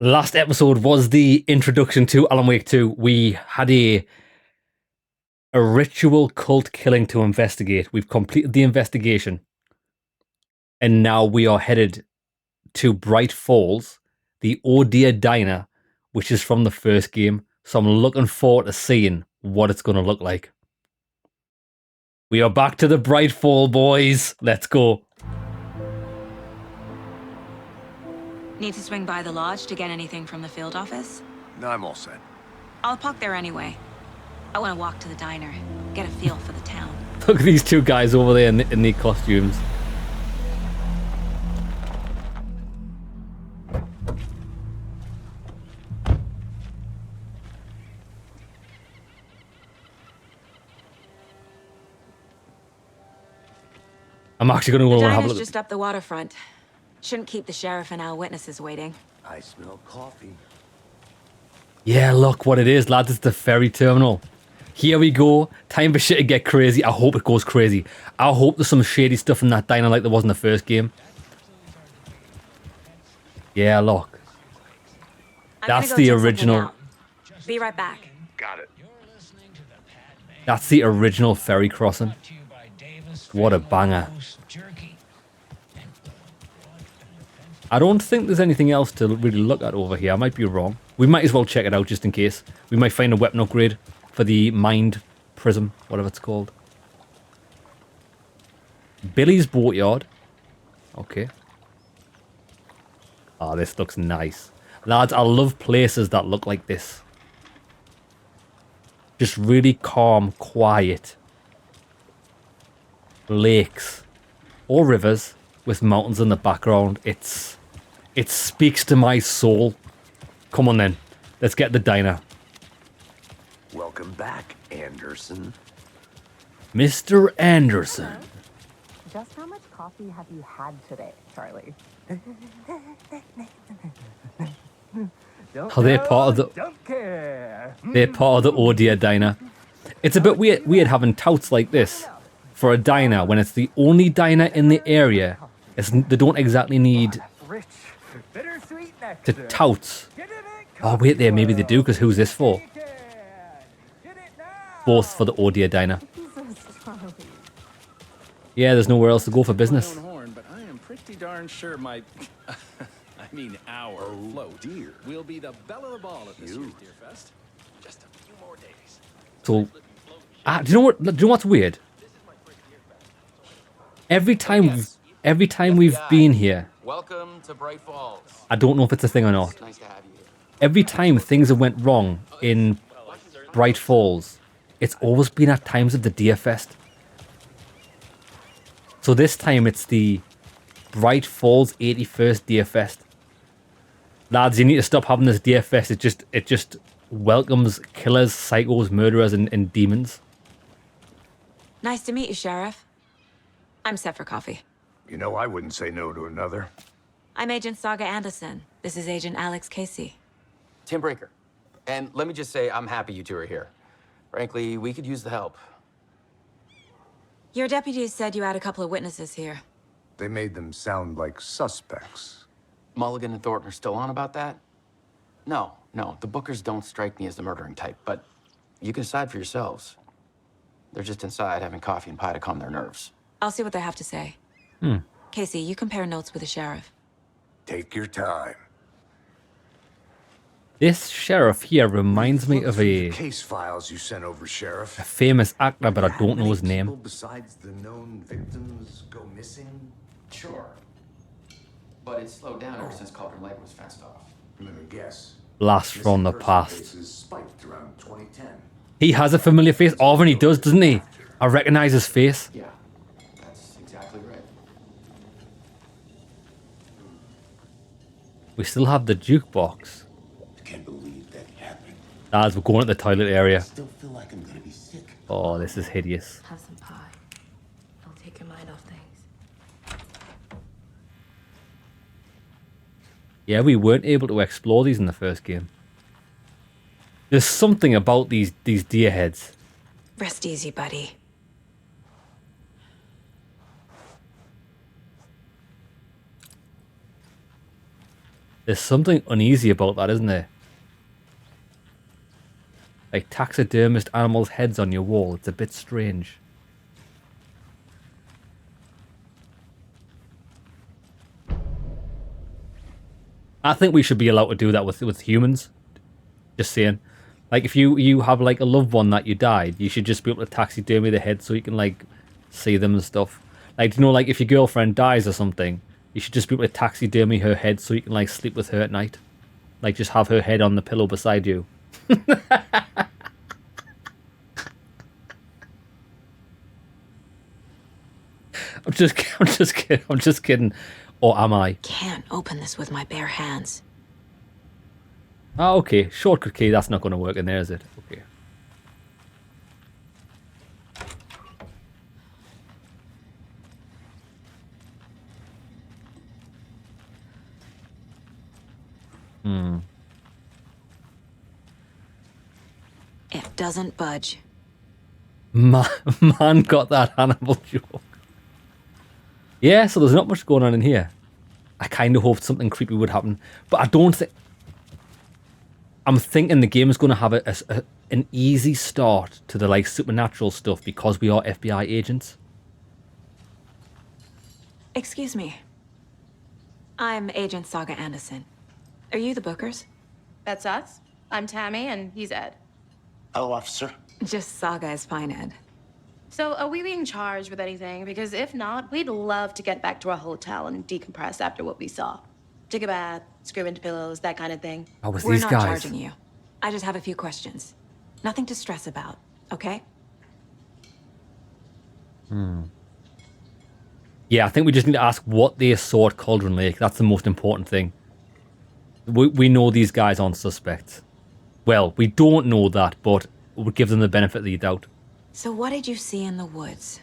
Last episode was the introduction to Alan Wake 2. We had a ritual cult killing to investigate. We've completed the investigation. And now we are headed to Bright Falls, the Oh Dear Diner, which is from the first game. So I'm looking forward to seeing what it's going to look like. We are back to the Bright Fall, boys. Let's go. Need to swing by the lodge to get anything from the field office? No, I'm all set. I'll park there anyway. I want to walk to the diner, get a feel for the town. Look at these two guys over there in the costumes. I'm actually going to go and have a look. Just up the waterfront. Shouldn't keep the sheriff and our witnesses waiting. I smell coffee. Yeah, look what it is, lads. It's the ferry terminal. Here we go. Time for shit to get crazy. I hope it goes crazy. I hope there's some shady stuff in that diner like there was in the first game. Yeah, look. That's the original. Be right back. Got it. That's the original ferry crossing. What a banger. I don't think there's anything else to really look at over here. I might be wrong. We might as well check it out just in case. We might find a weapon upgrade for the Mind Prism, whatever it's called. Billy's Boatyard. Okay. Oh, this looks nice. Lads, I love places that look like this. Just really calm, quiet. Lakes. Or rivers with mountains in the background. It speaks to my soul. Come on then. Let's get the diner. Welcome back, Anderson. Mr. Anderson. Hello. Just how much coffee have you had today, Charlie? Oh, they're part of the... Don't care. They're part of the Oh Dear Diner. It's a bit weird having touts like this for a diner when it's the only diner in the area. They don't exactly need to tout. Oh, wait there, maybe they do, because who's this for? Both for the Oh Dear Diner. Yeah, there's nowhere else to go for business. But I am pretty darn sure my... I mean, our float will be the belle of the ball at this year's Deer Fest. Just a few more days. So, do you know what? Do you know what's weird? Every time we've been here, Welcome to Bright Falls. I don't know if it's a thing or not. Nice to have you here. Every time things have went wrong in Bright Falls, it's always been at times of the Deer Fest. So this time it's the Bright Falls 81st Deer Fest. Lads, you need to stop having this Deer Fest. It just welcomes killers, psychos, murderers, and demons. Nice to meet you, Sheriff. I'm set for coffee. You know, I wouldn't say no to another. I'm Agent Saga Anderson. This is Agent Alex Casey. Tim Breaker. And let me just say, I'm happy you two are here. Frankly, we could use the help. Your deputies said you had a couple of witnesses here. They made them sound like suspects. Mulligan and Thornton are still on about that? No, the Bookers don't strike me as the murdering type, but you can decide for yourselves. They're just inside having coffee and pie to calm their nerves. I'll see what they have to say. Casey, you compare notes with the sheriff. Take your time. This sheriff here reminds me of The a case files you sent over, Sheriff. famous actor, but I don't know his How many name. people besides the known victims go missing? Sure. But it's slowed down ever since Cauldron Lake was fenced off. I'm gonna guess. Blast from the Missing person past. cases spiked around 2010. He has a familiar face. Orvan, he does, doesn't he? I recognize his face. Yeah, that's exactly right. We still have the jukebox. I can't believe that happened. Lads, we're going to the toilet area. I still feel like I'm gonna be sick. Oh, this is hideous. Have some pie. It'll take your mind off things. Yeah, we weren't able to explore these in the first game. There's something about these deer heads. Rest easy, buddy. There's something uneasy about that, isn't there? Like taxidermist animals' heads on your wall. It's a bit strange. I think we should be allowed to do that with humans. Just saying. Like, if you have, like, a loved one that you died, you should just be able to taxidermy the head so you can, like, see them and stuff. Like, you know, like, if your girlfriend dies or something, you should just be able to taxidermy her head so you can, like, sleep with her at night. Like, just have her head on the pillow beside you. I'm just kidding. Or am I? Can't open this with my bare hands. Ah, okay. Shortcut key, that's not going to work in there, is it? Okay. It doesn't budge. Man got that Hannibal joke. Yeah, so there's not much going on in here. I kind of hoped something creepy would happen, but I don't think... I'm thinking the game is going to have an easy start to the, like, supernatural stuff because we are FBI agents. Excuse me. I'm Agent Saga Anderson. Are you the Bookers? That's us. I'm Tammy, and he's Ed. Hello, officer. Just Saga is fine, Ed. So, are we being charged with anything? Because if not, we'd love to get back to our hotel and decompress after what we saw. Take a bath, scream into pillows, that kind of thing. Oh, was We're these not guys? charging you. I just have a few questions. Nothing to stress about, okay? Yeah, I think we just need to ask what they saw at Cauldron Lake. That's the most important thing. We know these guys aren't suspects. Well, we don't know that, but we'll give them the benefit of the doubt. So what did you see in the woods?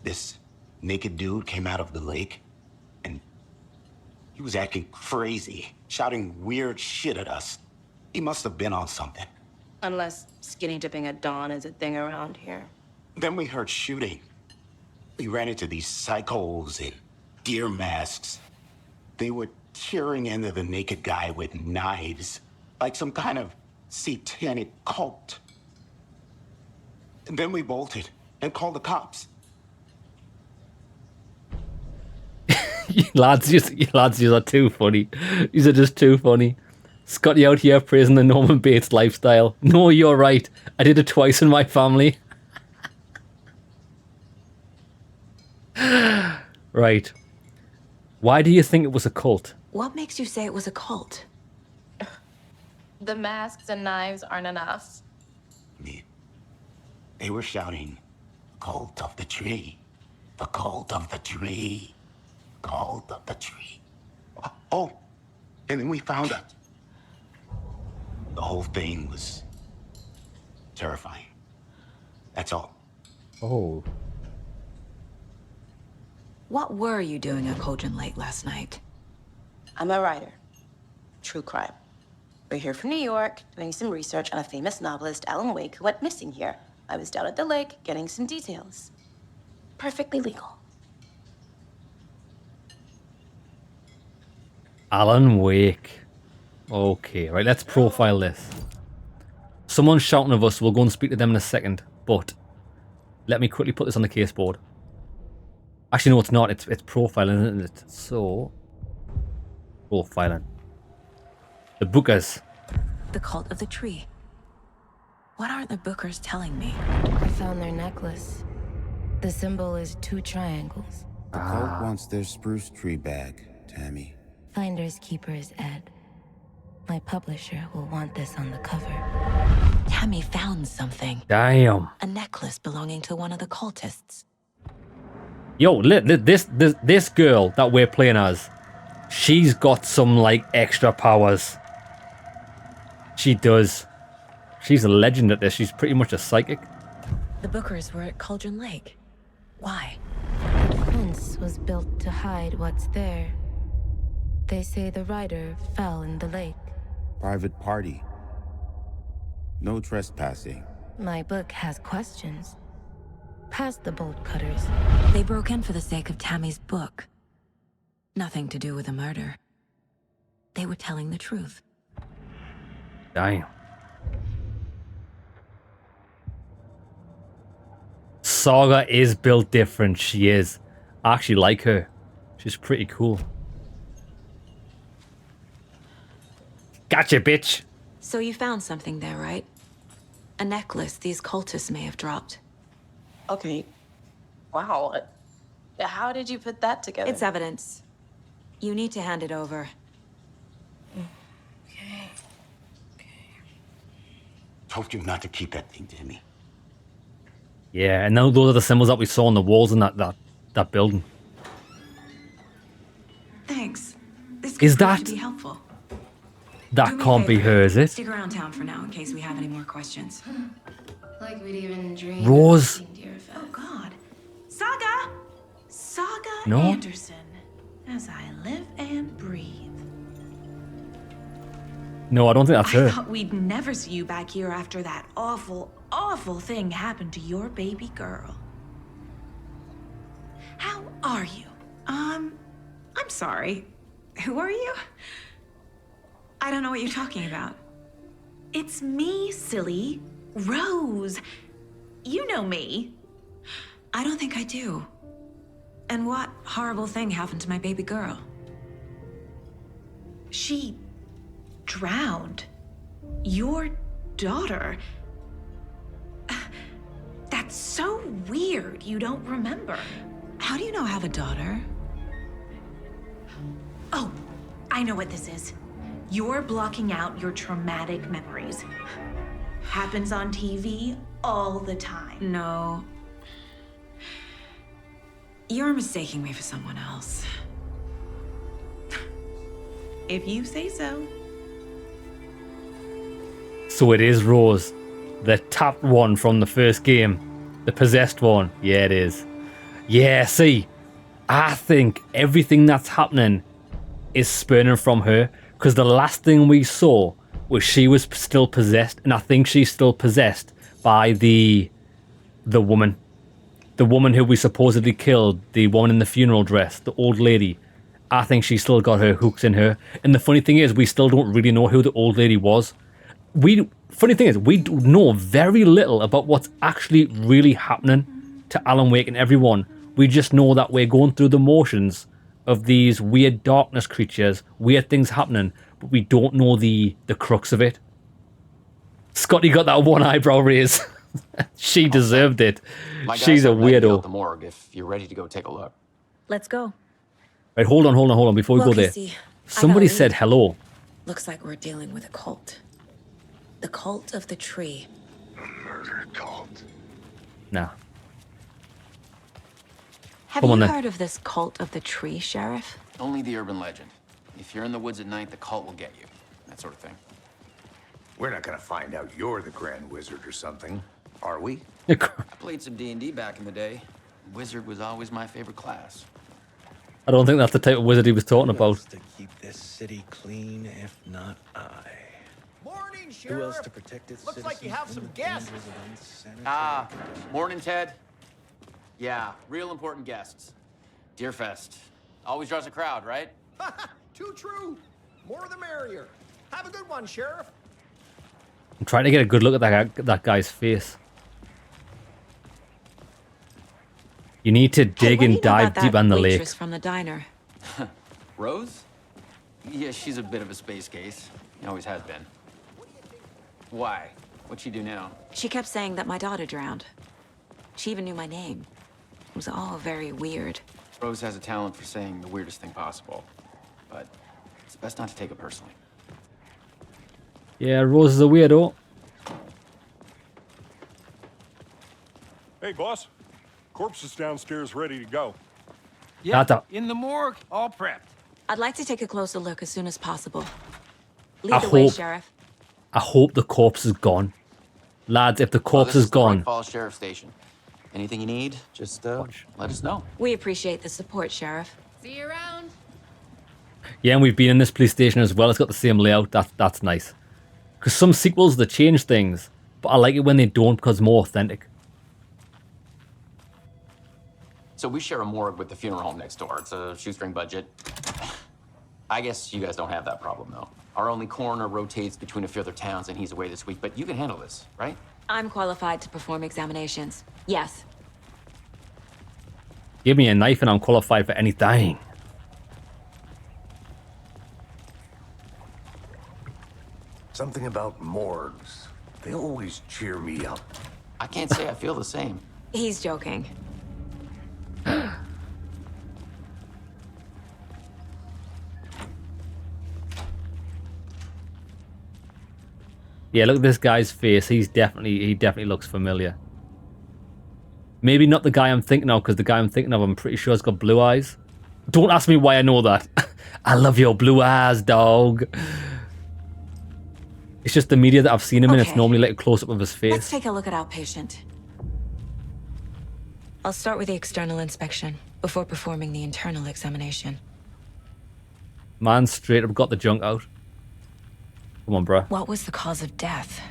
This naked dude came out of the lake, and he was acting crazy, shouting weird shit at us. He must have been on something. Unless skinny dipping at dawn is a thing around here. Then we heard shooting. We ran into these psychos in deer masks. They were tearing into the naked guy with knives, like some kind of satanic cult. And then we bolted and called the cops. You lads are too funny. These are just too funny. Scotty out here praising the Norman Bates lifestyle. No, you're right. I did it twice in my family. Right. Why do you think it was a cult? What makes you say it was a cult? The masks and knives aren't enough. They were shouting, "Cult of the tree, the cult of the tree, cult of the tree." Oh, and then we found out. The whole thing was terrifying. That's all. Oh. What were you doing at Cauldron Lake last night? I'm a writer. True crime. We're here from New York, doing some research on a famous novelist, Alan Wake, who went missing here. I was down at the lake, getting some details. Perfectly legal. Alan Wake. Okay, right, let's profile this. Someone's shouting at us, we'll go and speak to them in a second, but let me quickly put this on the case board. Actually, no, it's not. It's profiling, isn't it? So, profiling. The Bookers. The cult of the tree. What aren't the Bookers telling me? I found their necklace. The symbol is 2 triangles. The cult wants their spruce tree back, Tammy. Finders keepers, Ed. My publisher will want this on the cover. Tammy found something. Damn. A necklace belonging to one of the cultists. Yo, this girl that we're playing as, she's got some, like, extra powers. She does. She's a legend at this. She's pretty much a psychic. The Bookers were at Cauldron Lake. Why? The fence was built to hide what's there. They say the rider fell in the lake. Private party. No trespassing. My book has questions. Past the bolt cutters. They broke in for the sake of Tammy's book. Nothing to do with the murder. they were telling the truth. Damn. Saga is built different. She is. I actually like her. She's pretty cool. Gotcha, bitch. So you found something there, right? A necklace these cultists may have dropped. Okay. Wow. How did you put that together? It's evidence. You need to hand it over. Okay. Told you not to keep that thing to me. Yeah, and those are the symbols that we saw on the walls in that building. Thanks. This Is could prove that- to be helpful. That Do me a can't be favor. her, is it? Stick around town for now in case we have any more questions. Like we'd even dream. Rose. Oh God. Saga! Saga No. Anderson. As I live and breathe. No, I don't think that's I her. thought we'd never see you back here after that awful, awful thing happened to your baby girl. How are you? I'm sorry. Who are you? I don't know what you're talking about. It's me, silly. Rose. You know me. I don't think I do. And what horrible thing happened to my baby girl? She drowned. Your daughter. That's so weird you don't remember. How do you know I have a daughter? Oh, I know what this is. You're blocking out your traumatic memories. Happens on TV all the time. No. You're mistaking me for someone else. If you say so. So it is Rose. The tapped one from the first game. The possessed one. Yeah, it is. Yeah, see. I think everything that's happening is spurning from her. Because the last thing we saw was she was still possessed. And I think she's still possessed by the woman. The woman who we supposedly killed. The woman in the funeral dress. The old lady. I think she still got her hooks in her. And the funny thing is, we still don't really know who the old lady was. Funny thing is, we know very little about what's actually really happening to Alan Wake and everyone. We just know that we're going through the motions of these weird darkness creatures, weird things happening, but we don't know the crux of it. Scotty got that one eyebrow raise. She deserved it. My guys She's a are meeting you at weirdo. the morgue if you're ready to go take a look. Let's go. Right, hold on before we go Look, there. you see, Somebody I got a said lead. hello. Looks like we're dealing with a cult. The cult of the tree. Murder cult. Nah. Have Come you on then. heard of this cult of the tree, Sheriff? Only the urban legend. If you're in the woods at night, the cult will get you. That sort of thing. We're not gonna find out you're the Grand Wizard or something, are we? I played some D&D back in the day. Wizard was always my favorite class. I don't think that's the type of wizard he was talking about. To keep this city clean, if not I. Morning, Who else Sheriff. to protect its Looks like you citizens have from some the guests. dangers of unsanitary Ah, morning, Ted. Yeah, real important guests. Deerfest. Always draws a crowd, right? Too true. More the merrier. Have a good one, Sheriff. I'm trying to get a good look at that guy's face. You need to dig What do and you know dive about deep that in the lake. waitress from the diner? Rose? Yeah, she's a bit of a space case. Always has been. Why? What'd she do now? She kept saying that my daughter drowned. She even knew my name. It was all very weird. Rose has a talent for saying the weirdest thing possible. But it's best not to take it personally. Yeah, Rose is a weirdo. Hey, boss. Corpse is downstairs ready to go. Yeah, Tata. in the morgue, all prepped. I'd like to take a closer look as soon as possible. I Lead the way, hope- Sheriff. I hope the corpse is gone. Lads, if the corpse This is the Bright gone, Falls Sheriff Station. Anything you need, just let us know. We appreciate the support, Sheriff. See you around. yeah, and we've been in this police station as well. It's got the same layout. That's nice. Because some sequels, they change things. But I like it when they don't because it's more authentic. So we share a morgue with the funeral home next door. It's a shoestring budget. I guess you guys don't have that problem, though. Our only coroner rotates between a few other towns, and he's away this week, but you can handle this, right? I'm qualified to perform examinations. Yes. Give me a knife and I'm qualified for anything. Something about morgues. They always cheer me up. I can't say I feel the same. He's joking. Yeah, look at this guy's face. He definitely looks familiar. Maybe not the guy I'm thinking of, because the guy I'm thinking of, I'm pretty sure has got blue eyes. Don't ask me why I know that. I love your blue eyes, dog. It's just the media that I've seen him in. It's normally like a close-up of his face. Let's take a look at outpatient. I'll start with the external inspection before performing the internal examination. Man straight up got the junk out. Come on, bruh. What was the cause of death?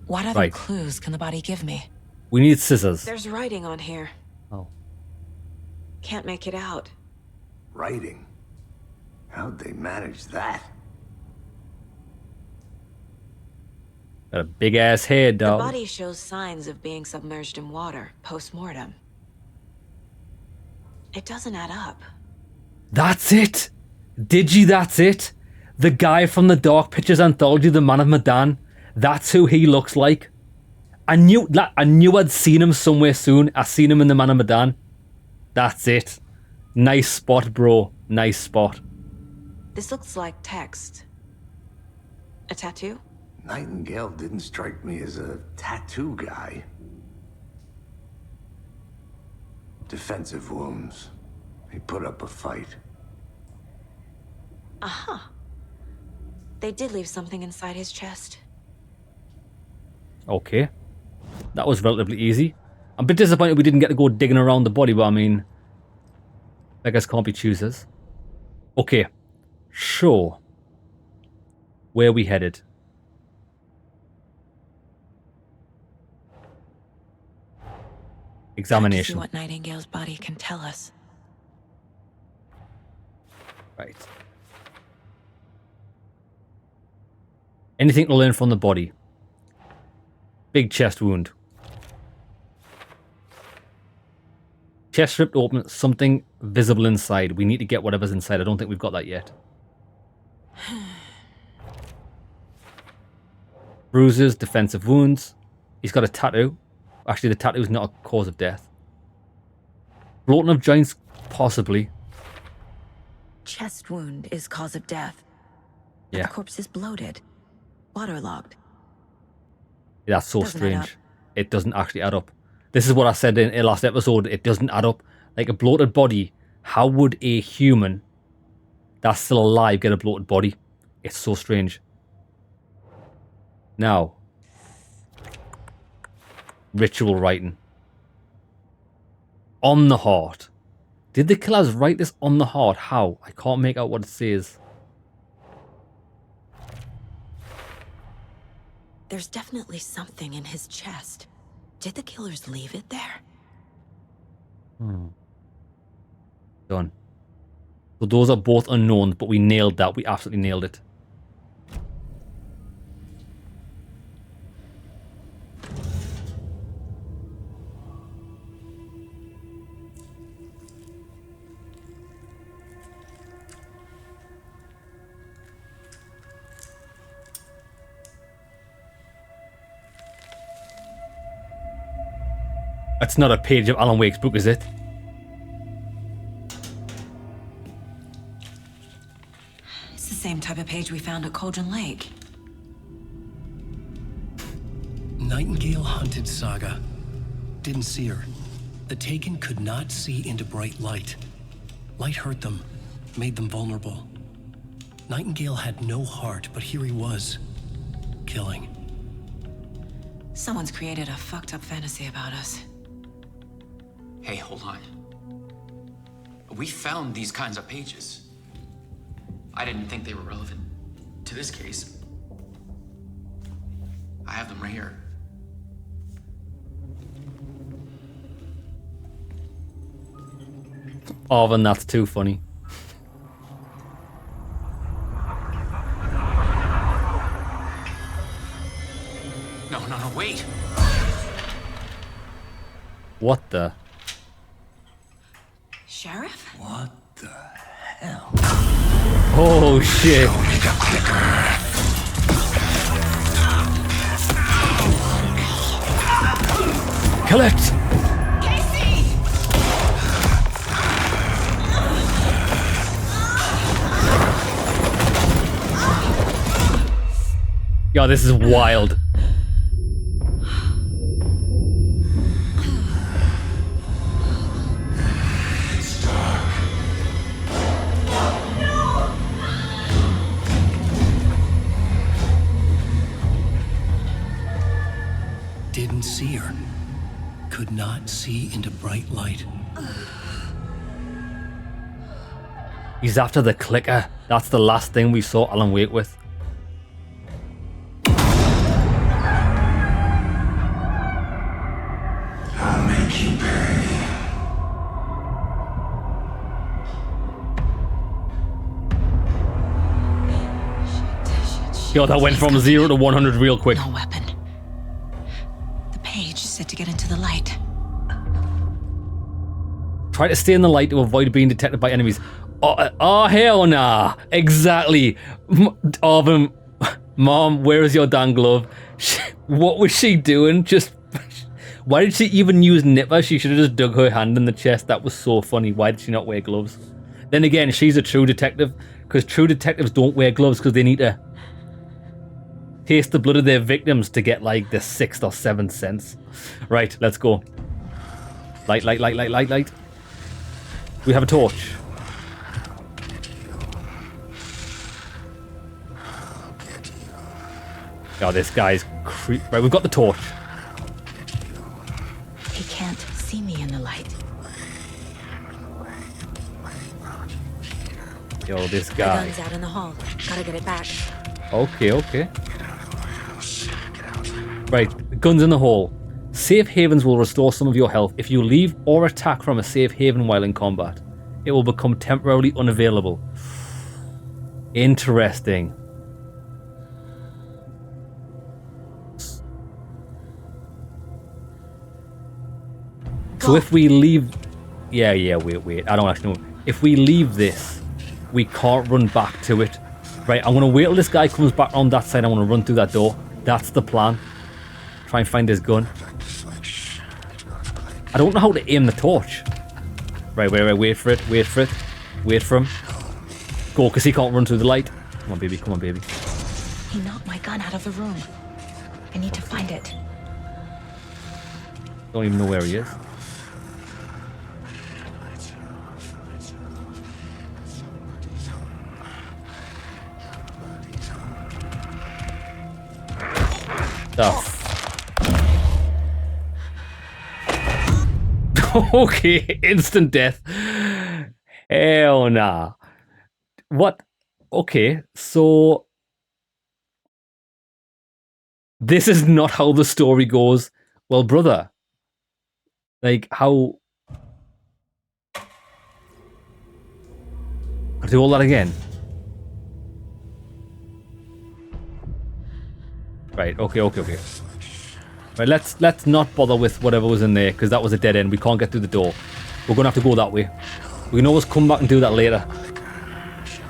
What other clues can the body give me? We need scissors. There's writing on here. Oh. Can't make it out. Writing? How'd they manage that? Got a big-ass head, dog. The body shows signs of being submerged in water post-mortem. It doesn't add up. That's it! Digi, that's it! The guy from the Dark Pictures anthology, the Man of Medan. That's who he looks like. I knew I'd seen him somewhere soon. I seen him in the Man of Medan. That's it. Nice spot, bro. Nice spot. This looks like text. A tattoo? Nightingale didn't strike me as a tattoo guy. Defensive wounds. He put up a fight. Aha. They did leave something inside his chest. Okay. That was relatively easy. I'm a bit disappointed we didn't get to go digging around the body, but I mean, beggars can't be choosers. Okay. So, where are we headed? Examination. See what Nightingale's body can tell us. Right. Anything to learn from the body? Big chest wound. Chest ripped open, something visible inside. We need to get whatever's inside. I don't think we've got that yet. Bruises, defensive wounds. He's got a tattoo. Actually, the tattoo is not a cause of death. Bloating of joints, possibly. Chest wound is cause of death. Yeah. The corpse is bloated. Waterlogged. That's so Doesn't add up. strange. It doesn't actually add up. This is what I said in the last episode. It doesn't add up. Like a bloated body. How would a human that's still alive get a bloated body? It's so strange. Now. Ritual writing. On the heart. Did the killers write this on the heart? How? I can't make out what it says. There's definitely something in his chest. Did the killers leave it there? Done. So those are both unknowns, but we nailed that. We absolutely nailed it. That's not a page of Alan Wake's book, is it? It's the same type of page we found at Cauldron Lake. Nightingale hunted Saga. Didn't see her. The Taken could not see into bright light. Light hurt them, made them vulnerable. Nightingale had no heart, but here he was, killing. Someone's created a fucked up fantasy about us. Hey, hold on. We found these kinds of pages. I didn't think they were relevant to this case. I have them right here. Oh, then that's too funny. No, wait. What the? Sheriff? What the hell? Oh shit. Kill it! Casey! Yo, this is wild. Didn't see her. Could not see into bright light. He's after the clicker. That's the last thing we saw Alan Wake with. I'll make you pay. Yo, that went from 0 to 100 real quick. No weapon. The page said to get into the light. Try to stay in the light to avoid being detected by enemies. Oh hell nah. Exactly. Mom, where is your damn glove? What was she doing? Just... Why did she even use Nipper? She should have just dug her hand in the chest. That was so funny. Why did she not wear gloves? Then again, she's a true detective. Because true detectives don't wear gloves because they need to taste the blood of their victims to get like the 6th or 7th sense. Right, let's go. Light. We have a torch. Oh, this guy's creep. Right, we've got the torch. He can't see me in the light. Yo, this My guy. gun's out in the hall. Gotta get it back. Okay. Right, the gun's in the hall. Safe havens will restore some of your health. If you leave or attack from a safe haven while in combat, it will become temporarily unavailable. Interesting. So if we leave... Yeah, wait. I don't actually know. If we leave this, we can't run back to it. Right, I'm going to wait till this guy comes back on that side. I want to run through that door. That's the plan. Try and find his gun. I don't know how to aim the torch. Right, wait for it. Wait for him. Go, because he can't run through the light. Come on, baby. He knocked my gun out of the room. I need to find it. Don't even know where he is. Okay, instant death. Hell nah. What? Okay, so this is not how the story goes. Well, brother, like how? I'll do all that again. Right, okay. Right, let's not bother with whatever was in there, because that was a dead end. We can't get through the door. We're going to have to go that way. We can always come back and do that later.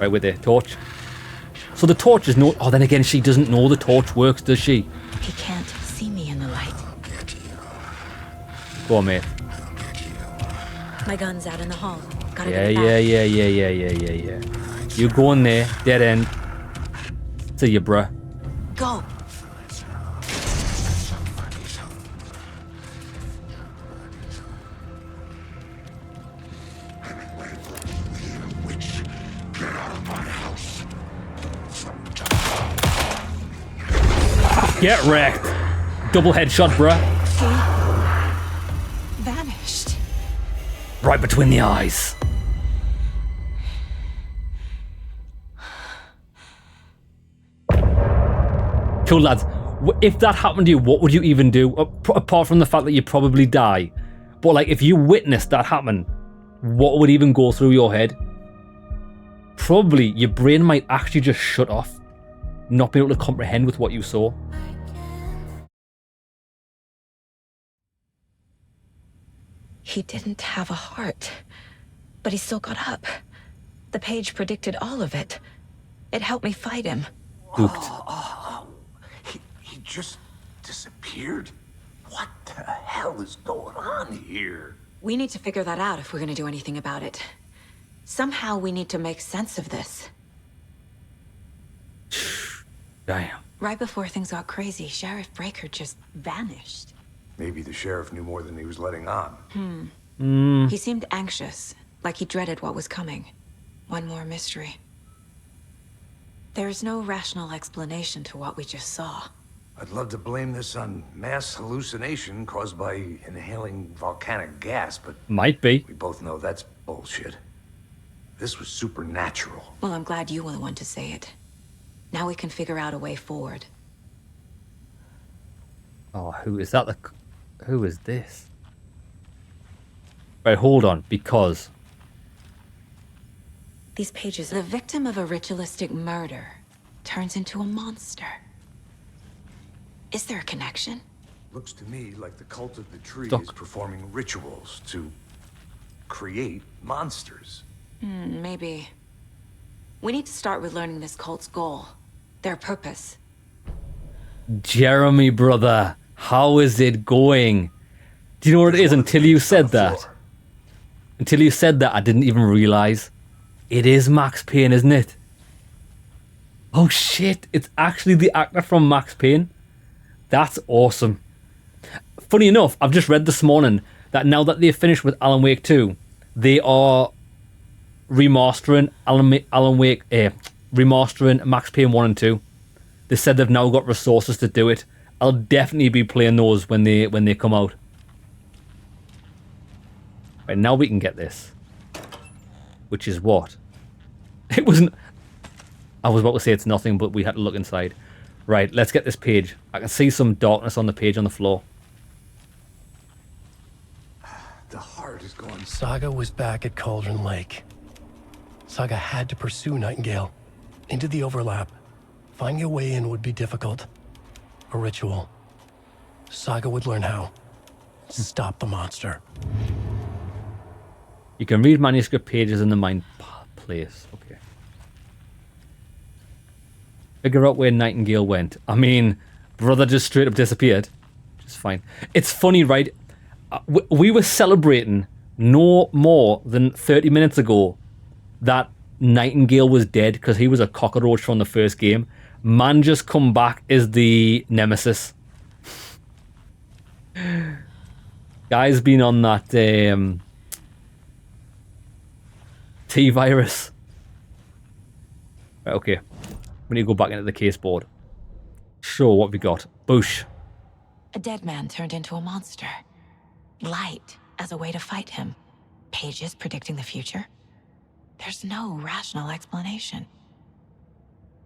Right, with the torch. So the torch is no... Oh, then again, she doesn't know the torch works, does she? He can't see me in the light. Go on, mate. My gun's out in the hall. Gotta get it back. Yeah. You go in there, dead end. See you, bruh. Go. Get wrecked. Double headshot, bruh. He vanished. Right between the eyes. Cool, lads. If that happened to you, what would you even do? Apart from the fact that you'd probably die. But like, if you witnessed that happen, what would even go through your head? Probably your brain might actually just shut off. Not being able to comprehend with what you saw. he didn't have a heart. But he still got up. The page predicted all of it. It helped me fight him. He just disappeared? What the hell is going on here? We need to figure that out if we're gonna do anything about it. Somehow we need to make sense of this. Damn. Right before things got crazy, Sheriff Breaker just vanished. Maybe the sheriff knew more than he was letting on. He seemed anxious, like he dreaded what was coming. One more mystery. There's no rational explanation to what we just saw. I'd love to blame this on mass hallucination caused by inhaling volcanic gas, but Might be. we both know that's bullshit. This was supernatural. Well, I'm glad you were the one to say it. Now we can figure out a way forward. Oh, who is that? Who is this? Right, hold on, because These pages, the victim of a ritualistic murder turns into a monster. Is there a connection? Looks to me like the cult of the tree Doc. is performing rituals to create monsters. Maybe. We need to start with learning this cult's goal. Their purpose. Jeremy, brother, how is it going? Do you know what it is? Until you said that. Until you said that, I didn't even realize. It is Max Payne, isn't it? Oh shit, it's actually the actor from Max Payne. That's awesome. Funny enough, I've just read this morning that now that they've finished with Alan Wake 2, they are remastering remastering Max Payne 1 and 2. They said they've now got resources to do it. I'll definitely be playing those when they come out. Right, now we can get this. Which is what? It wasn't... I was about to say it's nothing, but we had to look inside. Right, let's get this page. I can see some darkness on the page on the floor. The heart is going... Saga was back at Cauldron Lake. Saga had to pursue Nightingale. Into the overlap. Finding a way in would be difficult. A ritual. Saga would learn how. Stop the monster. You can read manuscript pages in the mind place. Okay. Figure out where Nightingale went. I mean, brother just straight up disappeared. Which is fine. It's funny, right? We were celebrating no more than 30 minutes ago that Nightingale was dead because he was a cockroach from the first game. Man just come back as the nemesis. Guy's been on that T-virus. Right, okay. We need to go back into the case board. Sure, what we got? Boosh. A dead man turned into a monster. Light as a way to fight him. Pages predicting the future. There's no rational explanation.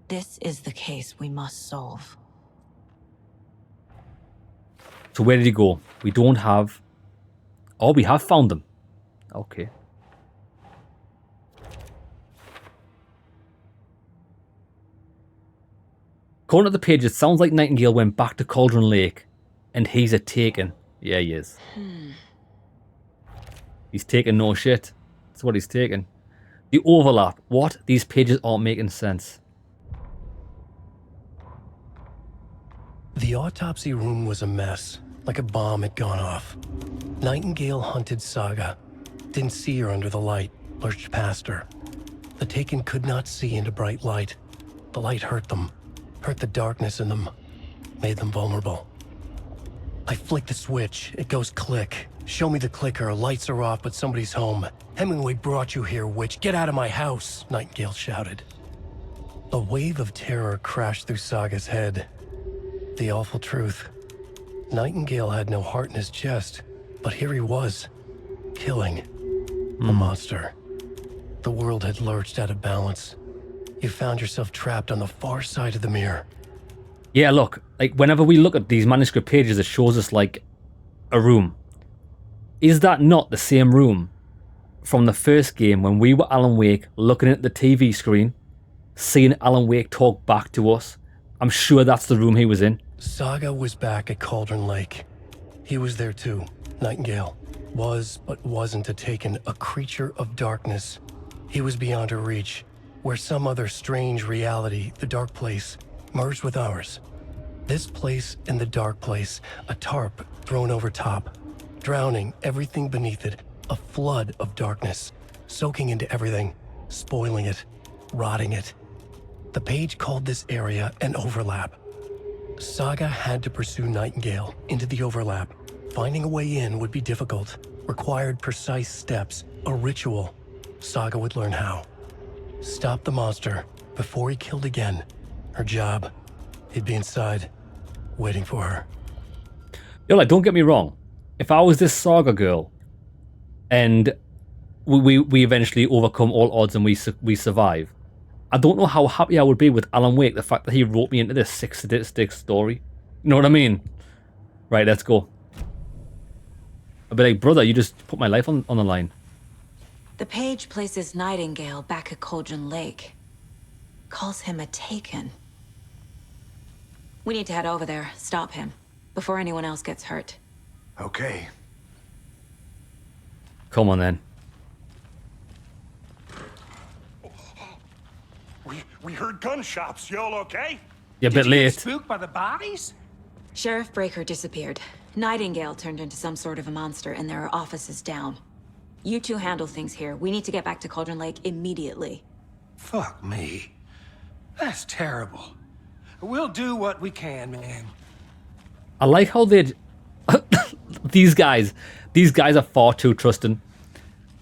This is the case we must solve. So where did he go? We don't have... Oh, we have found them. Okay. According to the page, it sounds like Nightingale went back to Cauldron Lake and he's a taken. Yeah, he is. He's taking no shit. That's what he's taking. The overlap. What? These pages aren't making sense. The autopsy room was a mess, like a bomb had gone off. Nightingale hunted Saga. Didn't see her under the light, lurched past her. The Taken could not see into bright light. The light hurt them, hurt the darkness in them, made them vulnerable. I flick the switch, it goes click. Show me the clicker, lights are off, but somebody's home. Hemingway brought you here, witch. Get out of my house, Nightingale shouted. A wave of terror crashed through Saga's head. The awful truth. Nightingale had no heart in his chest, but here he was, killing a monster. The world had lurched out of balance. You found yourself trapped on the far side of the mirror. Yeah, look, like whenever we look at these manuscript pages, it shows us like a room. Is that not the same room from the first game when we were Alan Wake looking at the TV screen, seeing Alan Wake talk back to us? I'm sure that's the room he was in. Saga was back at Cauldron Lake. He was there too, Nightingale. Was but wasn't a Taken, a creature of darkness. He was beyond her reach, where some other strange reality, the dark place, merged with ours. This place and the dark place, a tarp thrown over top, drowning everything beneath it, a flood of darkness, soaking into everything, spoiling it, rotting it. The page called this area an overlap. Saga had to pursue Nightingale into the overlap. Finding a way in would be difficult, required precise steps, a ritual. Saga would learn how. Stop the monster before he killed again. Her job, he'd be inside, waiting for her. Yo, like, don't get me wrong. If I was this Saga girl, and we eventually overcome all odds and we survive, I don't know how happy I would be with Alan Wake, the fact that he wrote me into this 6-stick story. You know what I mean? Right, let's go. I'd be like, brother, you just put my life on the line. The page places Nightingale back at Cauldron Lake. Calls him a Taken. We need to head over there, stop him, before anyone else gets hurt. Okay. Come on, then. We heard gunshots. Y'all okay? You're a bit late. Spooked by the bodies? Sheriff Breaker disappeared. Nightingale turned into some sort of a monster, and there are offices down. You two handle things here. We need to get back to Cauldron Lake immediately. Fuck me. That's terrible. We'll do what we can, man. I like how they'd... these guys are far too trusting.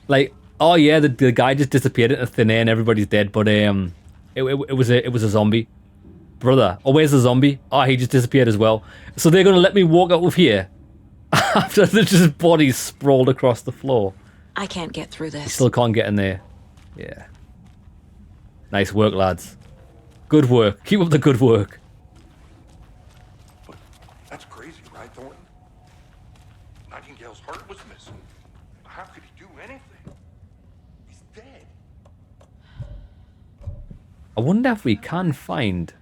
Like, oh yeah, the guy just disappeared into thin air and everybody's dead, but it was a zombie. Brother, oh, where's the zombie? Oh, he just disappeared as well. So they're gonna let me walk out of here after there's just bodies sprawled across the floor. I can't get through this. You still can't get in there. Yeah. Nice work, lads. Good work. Keep up the good work. But that's crazy, right, Thornton? Nightingale's heart was missing. How could he do anything? He's dead. I wonder if we can find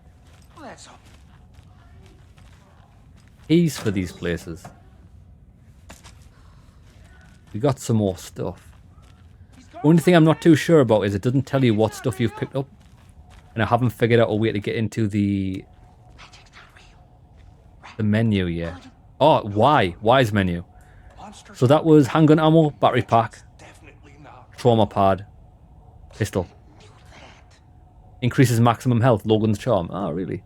keys for these places. We got some more stuff. Only thing I'm not too sure about is it doesn't tell you what stuff you've picked up. And I haven't figured out a way to get into the menu yet. Oh, Y's menu. So that was handgun ammo, battery pack, trauma pad, pistol. Increases maximum health, Logan's charm. Oh, really?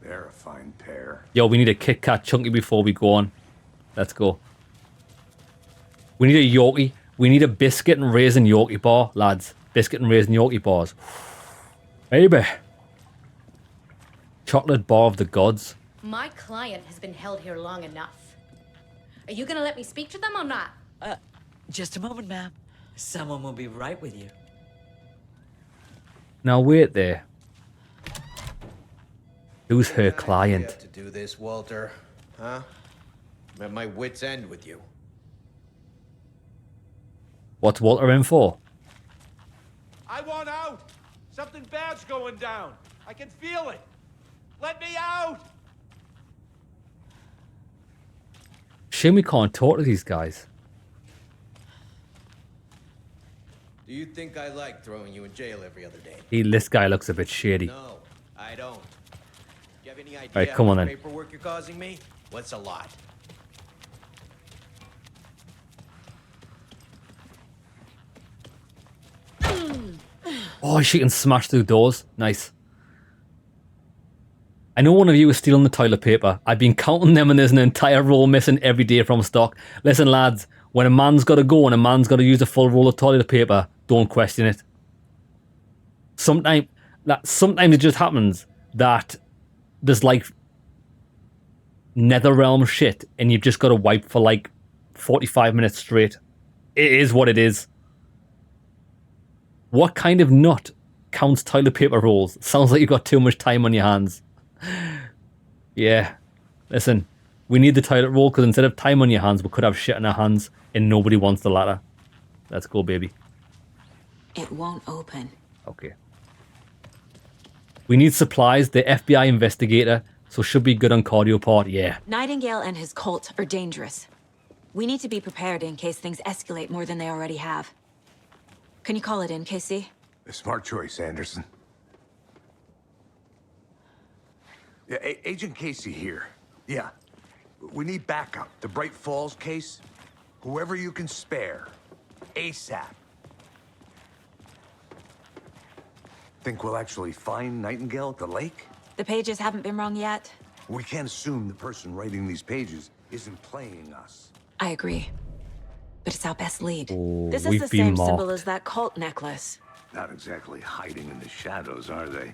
They're a fine pair. Yo, we need a Kit Kat chunky before we go on. Let's go. We need a Yorkie. We need a biscuit and raisin Yorkie bar, lads. Biscuit and raisin Yorkie bars. Baby. Chocolate bar of the gods. My client has been held here long enough. Are you gonna let me speak to them or not? Just a moment, ma'am. Someone will be right with you. Now wait there. Who's her client? To do this, Walter, huh? I'm at my wit's end with you. What's Walter in for? I want out. Something bad's going down. I can feel it. Let me out. Shame we can't talk to these guys. Do you think I like throwing you in jail every other day? This guy looks a bit shady. No, I don't. You have any idea Alright, come on how then. much paperwork you're causing me? What's a lot? Oh, she can smash through doors. Nice. I know one of you is stealing the toilet paper. I've been counting them and there's an entire roll missing every day from stock. Listen, lads, when a man's got to go and a man's got to use a full roll of toilet paper, don't question it. Sometimes it just happens that there's like netherrealm shit and you've just got to wipe for like 45 minutes straight. It is what it is. What kind of nut counts toilet paper rolls? Sounds like you've got too much time on your hands. Yeah. Listen, we need the toilet roll because instead of time on your hands, we could have shit on our hands and nobody wants the latter. Let's go, baby. It won't open. Okay. We need supplies. The FBI investigator, so should be good on cardio part. Yeah. Nightingale and his cult are dangerous. We need to be prepared in case things escalate more than they already have. Can you call it in, Casey? A smart choice, Anderson. Yeah, Agent Casey here. Yeah. We need backup. The Bright Falls case. Whoever you can spare. ASAP. Think we'll actually find Nightingale at the lake? The pages haven't been wrong yet. We can't assume the person writing these pages isn't playing us. I agree. But it's our best lead. Oh, This is we've the been same symbol marked. as that cult necklace. Not exactly hiding in the shadows, are they?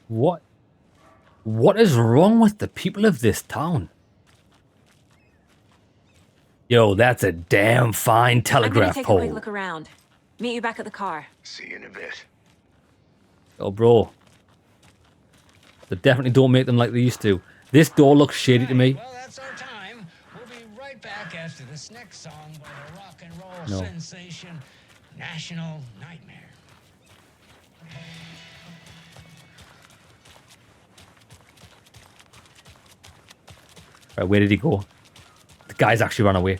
What? What is wrong with the people of this town? Yo, that's a damn fine I'm telegraph gonna take a pole. quick look around. Meet you back at the car. See you in a bit. Oh, bro. They definitely don't make them like they used to. This door looks shady to me. Well, that's our time. We'll be right back after this next song by the rock and roll No. sensation, National Nightmare. Right, where did he go? The guy's actually run away.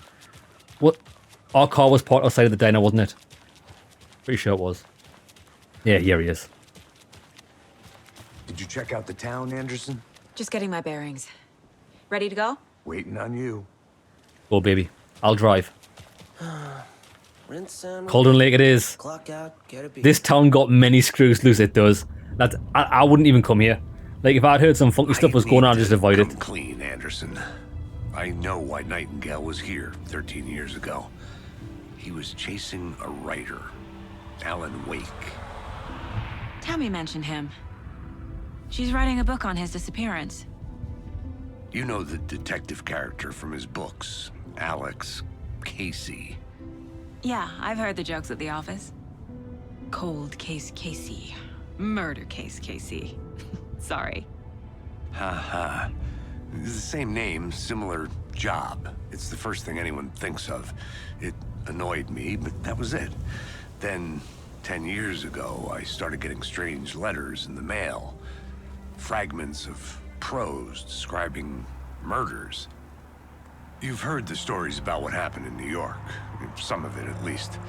What? Our car was parked outside of the diner, wasn't it? Pretty sure it was. Yeah, here he is. Did you check out the town, Anderson? Just getting my bearings. Ready to go? Waiting on you. Go, baby. I'll drive. Rinse and Cauldron Lake it is. Clock out, get a beat. This town got many screws loose, it does. I wouldn't even come here. Like, if I'd heard some funky stuff was going on, I'd just avoid it. Come clean, Anderson. I know why Nightingale was here 13 years ago. He was chasing a writer, Alan Wake. Tammy mentioned him. She's writing a book on his disappearance. You know the detective character from his books, Alex Casey. Yeah, I've heard the jokes at the office. Cold case Casey. Murder case Casey. Sorry. Ha. It's the same name, similar job. It's the first thing anyone thinks of. It annoyed me, but that was it. Then, 10 years ago, I started getting strange letters in the mail. Fragments of prose describing murders. You've heard the stories about what happened in New York. Some of it, at least.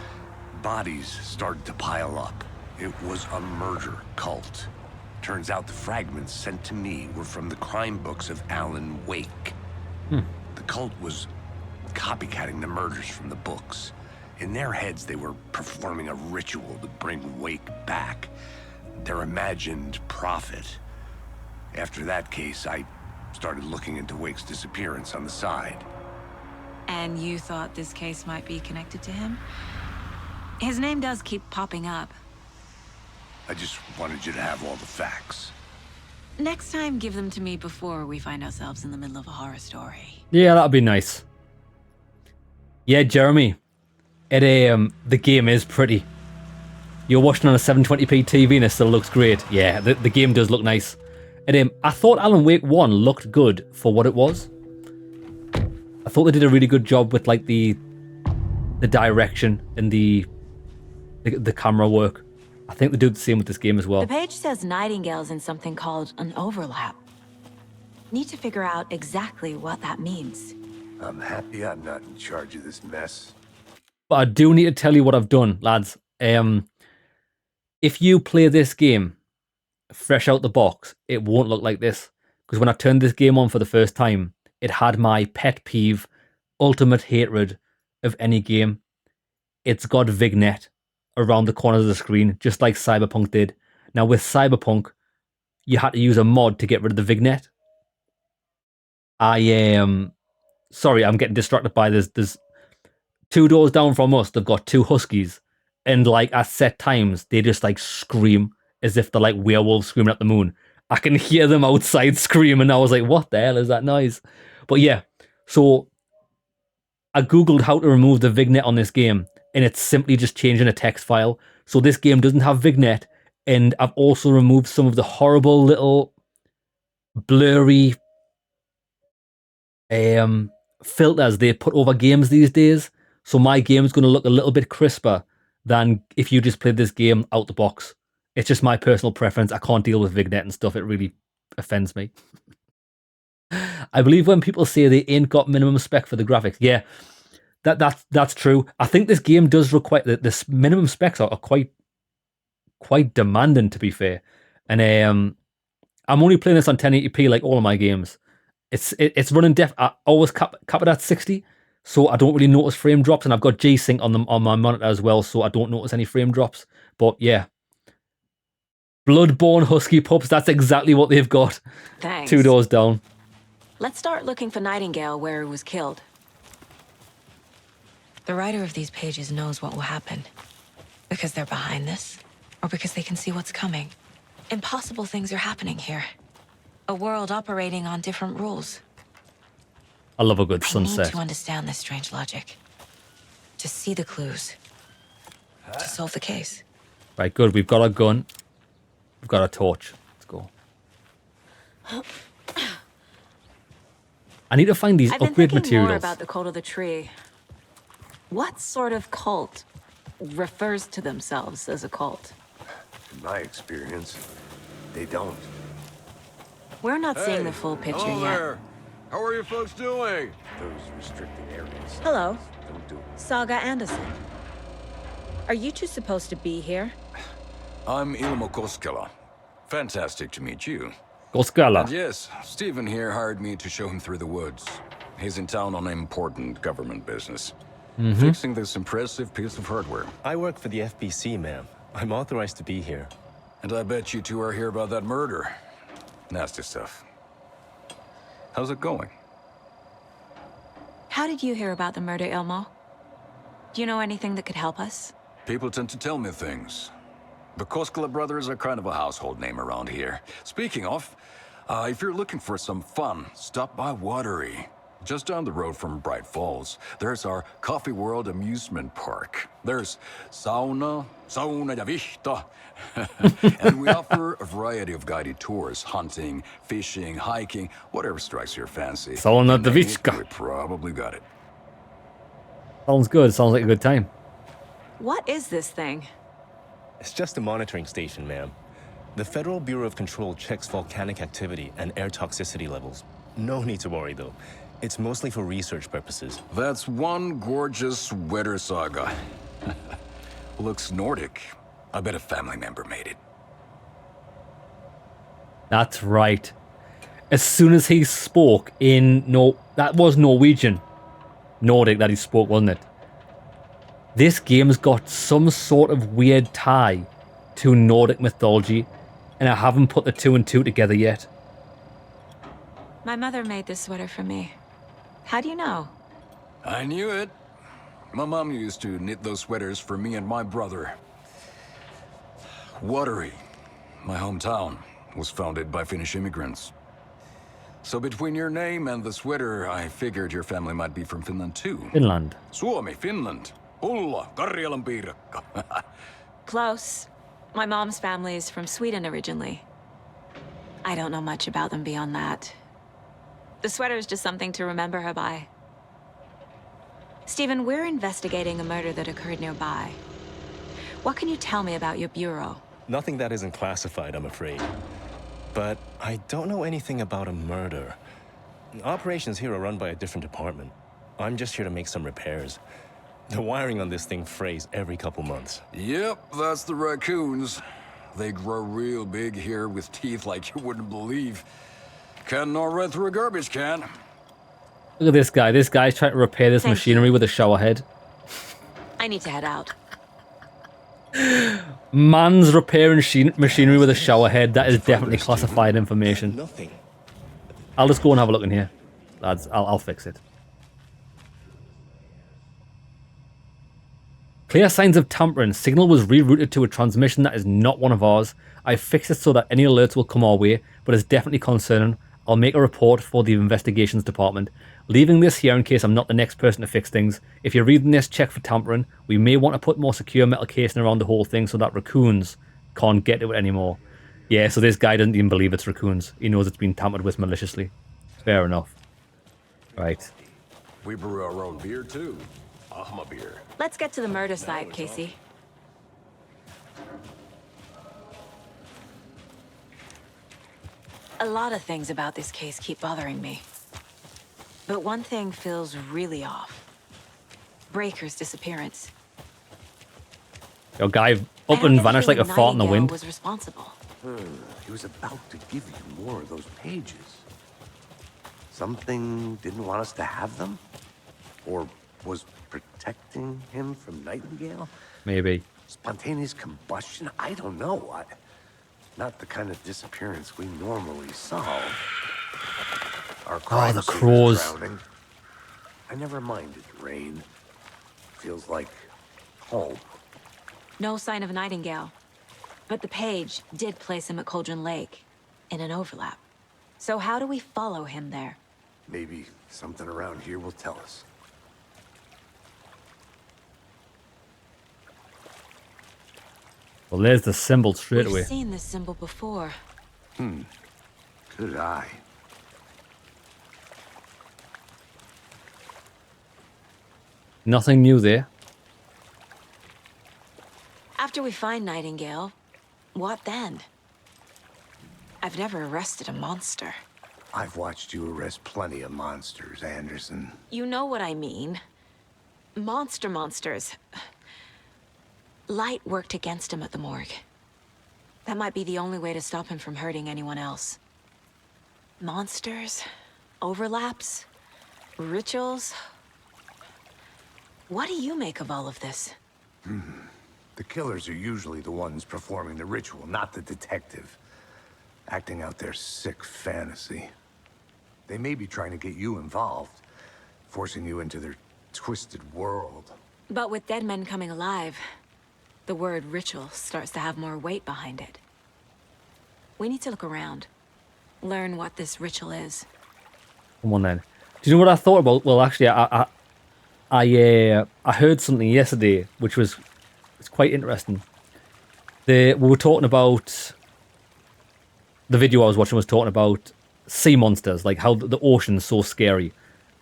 Bodies started to pile up. It was a murder cult. Turns out the fragments sent to me were from the crime books of Alan Wake. The cult was copycatting the murders from the books. In their heads, they were performing a ritual to bring Wake back. Their imagined prophet. After that case, I started looking into Wake's disappearance on the side. And you thought this case might be connected to him? His name does keep popping up. I just wanted you to have all the facts. Next time, give them to me before we find ourselves in the middle of a horror story. Yeah, that'd be nice. Yeah, Jeremy. The game is pretty. You're watching on a 720p TV and it still looks great. Yeah, the game does look nice. I thought Alan Wake 1 looked good for what it was. I thought they did a really good job with like the direction and the camera work. I think they do the same with this game as well. The page says Nightingale's in something called an overlap. Need to figure out exactly what that means. I'm happy I'm not in charge of this mess. But I do need to tell you what I've done, lads. If you play this game fresh out the box, it won't look like this. Because when I turned this game on for the first time, it had my pet peeve, ultimate hatred of any game. It's got Vignet around the corners of the screen, just like Cyberpunk did. Now with Cyberpunk, you had to use a mod to get rid of the Vignet. Sorry, I'm getting distracted by this. There's 2 doors down from us, they've got 2 huskies. And like at set times, they just like scream as if they're like werewolves screaming at the moon. I can hear them outside screaming. And I was like, what the hell is that noise? But yeah, so I googled how to remove the Vignet on this game, and it's simply just changing a text file. So this game doesn't have Vignet, and I've also removed some of the horrible little blurry filters they put over games these days. So my game's going to look a little bit crisper than if you just played this game out the box. It's just my personal preference. I can't deal with vignette and stuff. It really offends me. I believe when people say they ain't got minimum spec for the graphics, yeah, that's true. I think this game does require the minimum specs are quite demanding, to be fair. And I'm only playing this on 1080p like all of my games. It's running I always cap it at 60, so I don't really notice frame drops, and I've got G-Sync on my monitor as well, so I don't notice any frame drops. But yeah, Bloodborne Husky Pups, that's exactly what they've got. Thanks. 2 doors down. Let's start looking for Nightingale where he was killed. The writer of these pages knows what will happen. Because they're behind this, or because they can see what's coming. Impossible things are happening here. A world operating on different rules. I love a good I sunset. need to understand this strange logic. To see the clues. To solve the case. Right, good. We've got our gun. We've got our torch. Let's go. I need to find these I've been upgrade thinking more materials. about the cult of the tree. What sort of cult refers to themselves as a cult? In my experience, they don't. We're not seeing the full picture hello yet. there. How are you folks doing? Those restricted areas. Hello, Don't do it. Saga Anderson. Are you two supposed to be here? I'm Ilmo Koskela. Fantastic to meet you. Koskela. And yes, Stephen here hired me to show him through the woods. He's in town on important government business. Fixing this impressive piece of hardware. I work for the FBC, ma'am. I'm authorized to be here. And I bet you two are here about that murder. Nasty stuff. How's it going? How did you hear about the murder, Ilmo? Do you know anything that could help us? People tend to tell me things. The Koskela brothers are kind of a household name around here. Speaking of, if you're looking for some fun, stop by Watery. Just down the road from Bright Falls, there's our Coffee World amusement park. There's sauna ja vihta. And we offer a variety of guided tours, hunting, fishing, hiking, whatever strikes your fancy. Sauna You name it, Davichka. we probably got it. Sounds good. Sounds like a good time. What is this thing? It's just a monitoring station, ma'am. The Federal Bureau of Control checks volcanic activity and air toxicity levels. No need to worry, though. It's mostly for research purposes. That's one gorgeous sweater, Saga. Looks Nordic. I bet a family member made it. That's right. As soon as he spoke in that was Norwegian. Nordic that he spoke, wasn't it? This game's got some sort of weird tie to Nordic mythology, and I haven't put the 2 and 2 together yet. My mother made this sweater for me. How do you know? I knew it. My mom used to knit those sweaters for me and my brother. Watery, my hometown, was founded by Finnish immigrants. So between your name and the sweater, I figured your family might be from Finland too. Finland. Suomi, Finland. Ulla, Karjalan piirakka. Close. My mom's family is from Sweden originally. I don't know much about them beyond that. The sweater is just something to remember her by. Stephen, we're investigating a murder that occurred nearby. What can you tell me about your bureau? Nothing that isn't classified, I'm afraid. But I don't know anything about a murder. Operations here are run by a different department. I'm just here to make some repairs. The wiring on this thing frays every couple months. Yep, that's the raccoons. They grow real big here with teeth like you wouldn't believe. Can't know right through a garbage can. Look at this guy. This guy's trying to repair this machinery with a shower head. I need to head out. Man's repairing machinery with a shower head. That is definitely classified information. Nothing. I'll just go and have a look in here. Lads, I'll fix it. Clear signs of tampering. Signal was rerouted to a transmission that is not one of ours. I fixed it so that any alerts will come our way, but it's definitely concerning. I'll make a report for the investigations department. Leaving this here in case I'm not the next person to fix things. If you're reading this, check for tampering. We may want to put more secure metal casing around the whole thing so that raccoons can't get to it anymore. Yeah, so this guy doesn't even believe it's raccoons. He knows it's been tampered with maliciously. Fair enough. Right. We brew our own beer too. I'll have my beer. Let's get to the murder site, Casey. A lot of things about this case keep bothering me. But one thing feels really off. Breaker's disappearance. Your guy up and vanished like a fart in the wind. Was responsible. He was about to give you more of those pages. Something didn't want us to have them? Or was protecting him from Nightingale? Maybe. Spontaneous combustion? I don't know. Not the kind of disappearance we normally solve. Our crime the scene is crows. drowning. I never minded rain. Feels like home. No sign of Nightingale. But the page did place him at Cauldron Lake, in an overlap. So how do we follow him there? Maybe something around here will tell us. Well, there's the symbol straight away. We've seen this symbol before. Good eye. Nothing new there. After we find Nightingale, what then? I've never arrested a monster. I've watched you arrest plenty of monsters, Anderson. You know what I mean. Monsters. Light worked against him at the morgue. That might be the only way to stop him from hurting anyone else. Monsters? Overlaps? Rituals? What do you make of all of this? The killers are usually the ones performing the ritual, not the detective. Acting out their sick fantasy. They may be trying to get you involved, forcing you into their twisted world. But with dead men coming alive, the word ritual starts to have more weight behind it. We need to look around. Learn what this ritual is. Come on then. Do you know what I thought about? Well, actually, I heard something yesterday, which was it's quite interesting. We were talking about the video I was watching was talking about sea monsters, like how the ocean's so scary,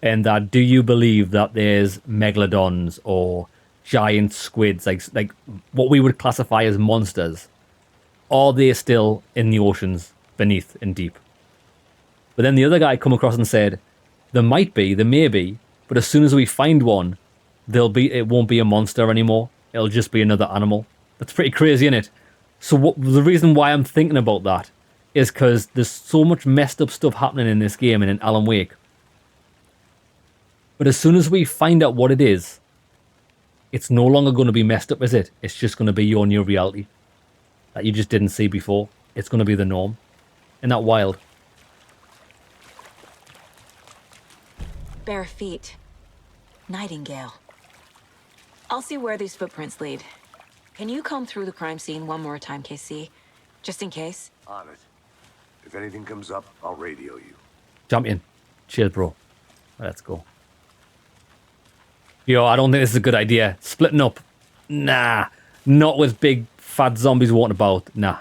and that do you believe that there's megalodons or giant squids, like what we would classify as monsters? Are they still in the oceans beneath and deep? But then the other guy come across and said, there might be, there may be, but as soon as we find one, it won't be a monster anymore. It'll just be another animal. That's pretty crazy, isn't it? So the reason why I'm thinking about that is because there's so much messed up stuff happening in this game and in Alan Wake. But as soon as we find out what it is, it's no longer going to be messed up, is it? It's just going to be your new reality that you just didn't see before. It's going to be the norm. Isn't that wild? Bare feet. Nightingale. I'll see where these footprints lead. Can you comb through the crime scene one more time, KC? Just in case? On it. If anything comes up, I'll radio you. Champion. Cheers, bro. Let's go. Yo, I don't think this is a good idea. Splitting up. Nah. Not with big fat zombies walking about. Nah.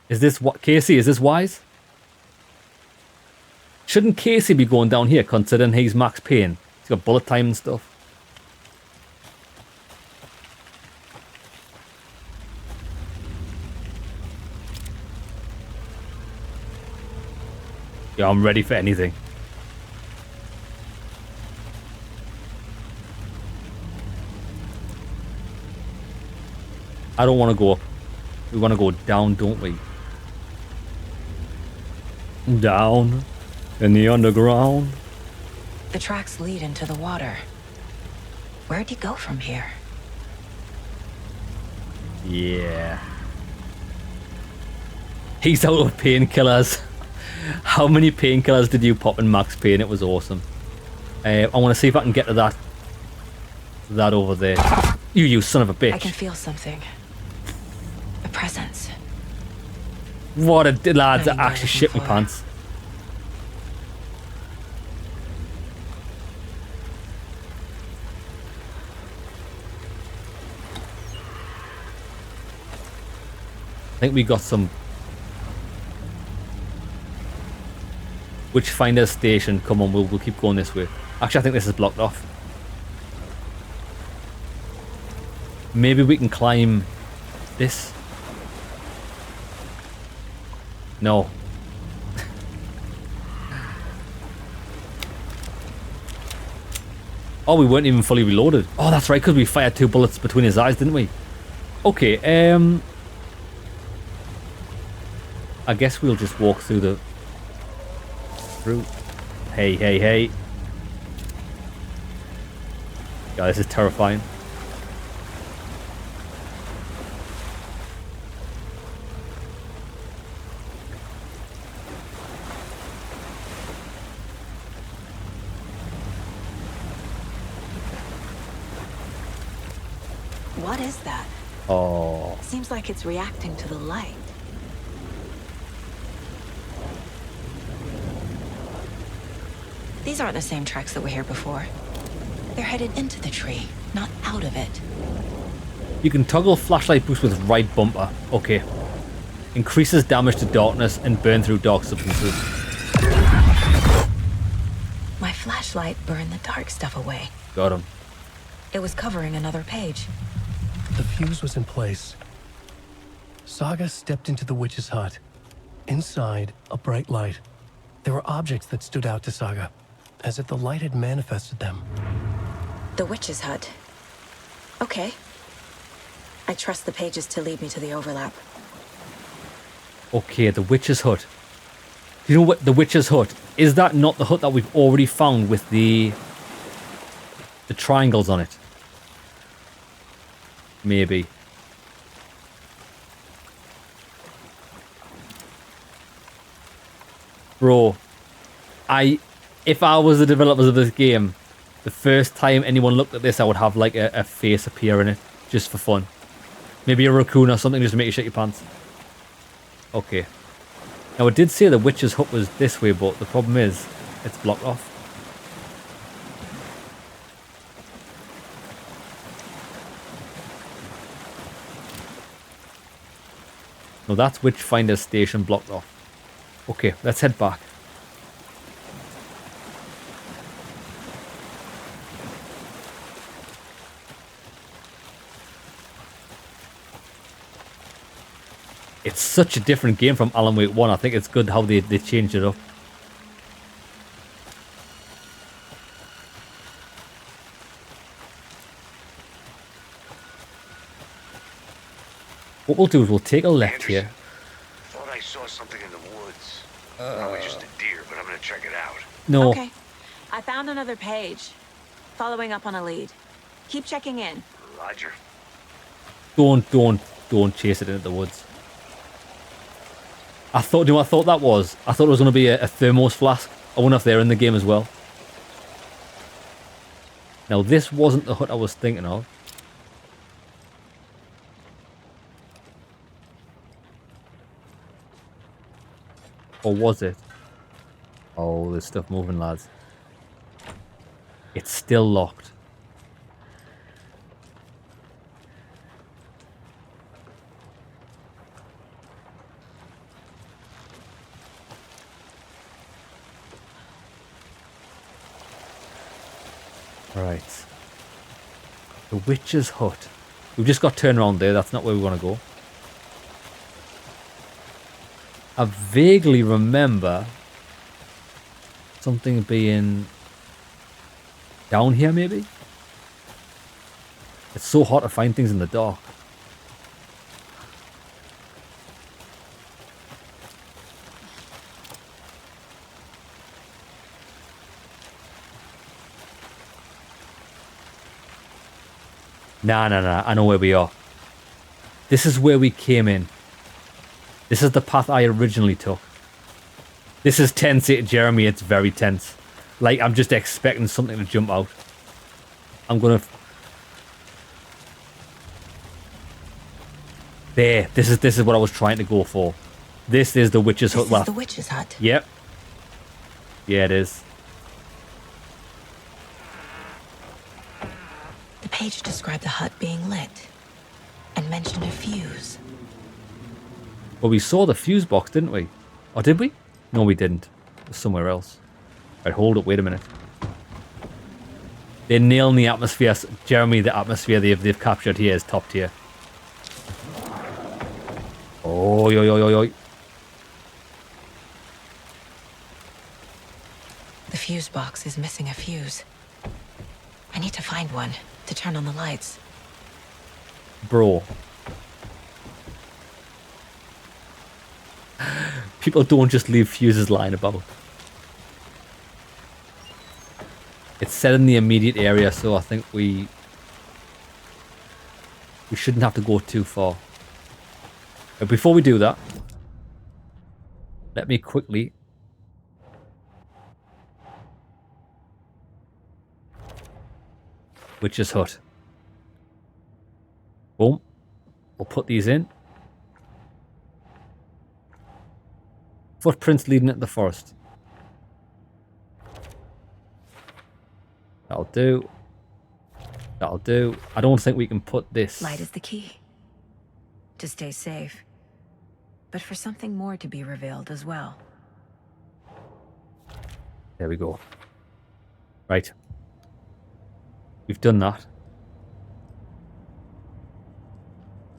Is this what? Casey, is this wise? Shouldn't Casey be going down here, considering he's Max Payne? He's got bullet time and stuff. Yeah, I'm ready for anything. I don't want to go up. We want to go down, don't we? Down in the underground. The tracks lead into the water. Where'd you go from here? Yeah. He's out of painkillers. How many painkillers did you pop in Max Payne? It was awesome. I want to see if I can get to that over there. You son of a bitch. I can feel something. A presence. What a lads that actually shit me pants. I think we got some. Witchfinder Station. Come on, we'll keep going this way. Actually, I think this is blocked off. Maybe we can climb this. No. Oh, we weren't even fully reloaded. Oh, that's right, because we fired 2 bullets between his eyes, didn't we? Okay, I guess we'll just walk through the... Hey, hey, hey. Yeah, this is terrifying. What is that? Oh. Seems like it's reacting to the light. These aren't the same tracks that were here before. They're headed into the tree, not out of it. You can toggle flashlight boost with right bumper. Okay. Increases damage to darkness and burn through dark substances. My flashlight burned the dark stuff away. Got him. It was covering another page. The fuse was in place. Saga stepped into the witch's hut. Inside, a bright light. There were objects that stood out to Saga, as if the light had manifested them. The witch's hut. Okay. I trust the pages to lead me to the overlap. Okay, the witch's hut. Do you know what the witch's hut? Is that not the hut that we've already found with the triangles on it? Maybe. Bro, if I was the developers of this game, the first time anyone looked at this, I would have like a face appear in it, just for fun. Maybe a raccoon or something just to make you shit your pants. Okay. Now it did say the witch's hut was this way, but the problem is, it's blocked off. No, that's Witchfinder Station blocked off. Okay, let's head back. It's such a different game from Alan Wake 1. I think it's good how they changed it up. What we'll do is we'll take a left here. Thought I saw something in the woods. Probably just a deer, but I'm gonna check it out. No. Okay. I found another page. Following up on a lead. Keep checking in. Roger. Don't chase it into the woods. I thought, do you know what I thought that was? I thought it was going to be a thermos flask. I wonder if they're in the game as well. Now, this wasn't the hut I was thinking of. Or was it? Oh, there's stuff moving, lads. It's still locked. Right. The witch's hut. We've just got turned around there. That's not where we want to go. I vaguely remember something being down here, maybe? It's so hard to find things in the dark. Nah. I know where we are. This is where we came in. This is the path I originally took. This is tense, Jeremy. It's very tense. Like, I'm just expecting something to jump out. I'm gonna... There. This is what I was trying to go for. This is the witch's hut. This is the witch's hut. Yep. Yeah, it is. The page described the hut being lit and mentioned a fuse. Well, we saw the fuse box, didn't we? Or did we? No, we didn't. somewhere else. Right, hold up, wait a minute. They're nailing the atmosphere. Jeremy, the atmosphere they've captured here is top tier. Oh, yo, yo, yo, yo. The fuse box is missing a fuse. I need to find one to turn on the lights. Bro. People don't just leave fuses lying about. It's set in the immediate area, so I think we shouldn't have to go too far. But before we do that, let me quickly Witch's Hut. Boom. We'll put these in. Footprints leading into the forest. That'll do. That'll do. I don't think we can put this. Light is the key. To stay safe. But for something more to be revealed as well. There we go. Right. We've done that.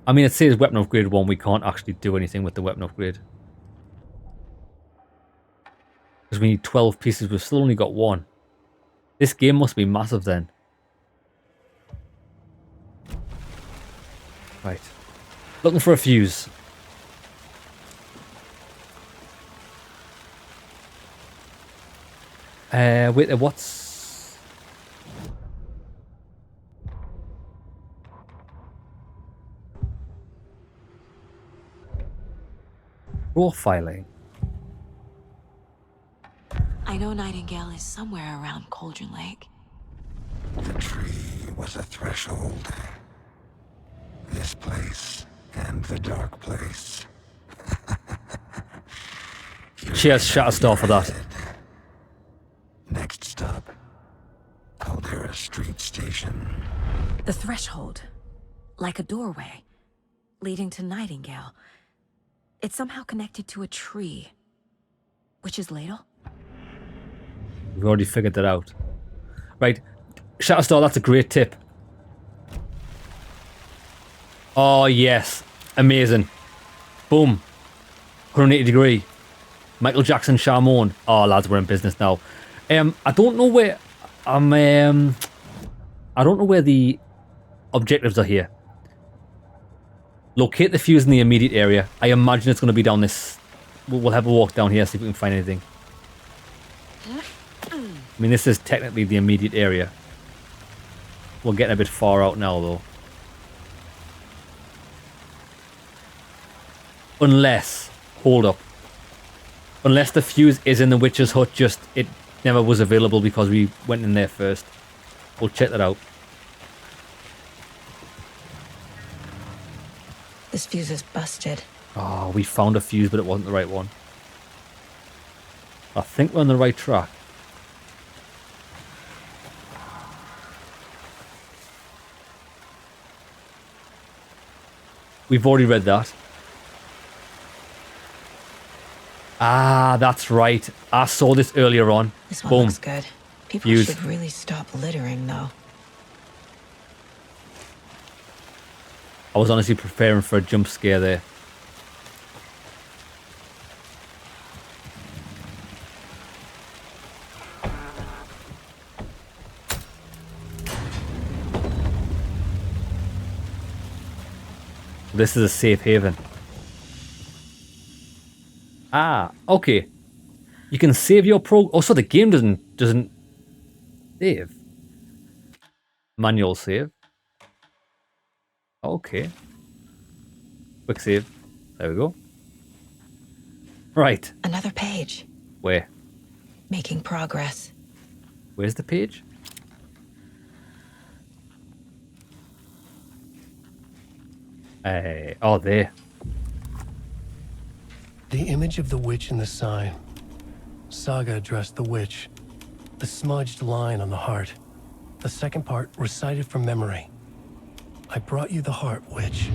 I mean, it says weapon upgrade 1. We can't actually do anything with the weapon upgrade. Because we need 12 pieces. We've still only got 1. This game must be massive then. Right. Looking for a fuse. Wait, what's... Profiling. I know Nightingale is somewhere around Cauldron Lake. The tree was a threshold. This place and the dark place. Cheers, Shatterstar, for that. Next stop, Caldera Street Station. The threshold. Like a doorway. Leading to Nightingale. It's somehow connected to a tree. Witch's Ladle? We've already figured that out. Right. Shatterstar, that's a great tip. Oh, yes. Amazing. Boom. 180 degree. Michael Jackson, Charmone. Oh, lads, we're in business now. I don't know where... I don't know where the objectives are here. Locate the fuse in the immediate area. I imagine it's going to be down this... We'll have a walk down here, see if we can find anything. I mean, this is technically the immediate area. We're getting a bit far out now, though. Unless... Hold up. Unless the fuse is in the Witch's Hut, just... It never was available because we went in there first. We'll check that out. This fuse is busted. Oh, we found a fuse, but it wasn't the right one. I think we're on the right track. We've already read that. Ah, that's right. I saw this earlier on. This one Boom. looks good. People Fuse. should really stop littering, though. I was honestly preparing for a jump scare there. This is a safe haven. Ah, okay. You can save your Oh, so the game doesn't save. Manual save. Okay. Quick save. There we go. Right. Another page. Where? Making progress. Where's the page? Oh, there. The image of the witch in the sign. Saga addressed the witch. The smudged line on the heart. The second part recited from memory. I brought you the heart, witch.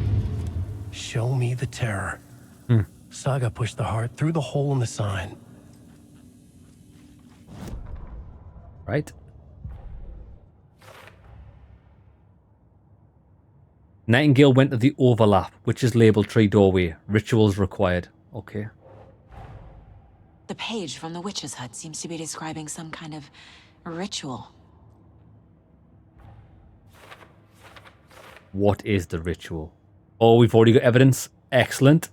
Show me the terror. Saga pushed the heart through the hole in the sign. Right. Nightingale went to the overlap, which is labeled tree doorway. Rituals required. Okay. The page from the witch's hut seems to be describing some kind of ritual. What is the ritual? Oh, we've already got evidence. Excellent.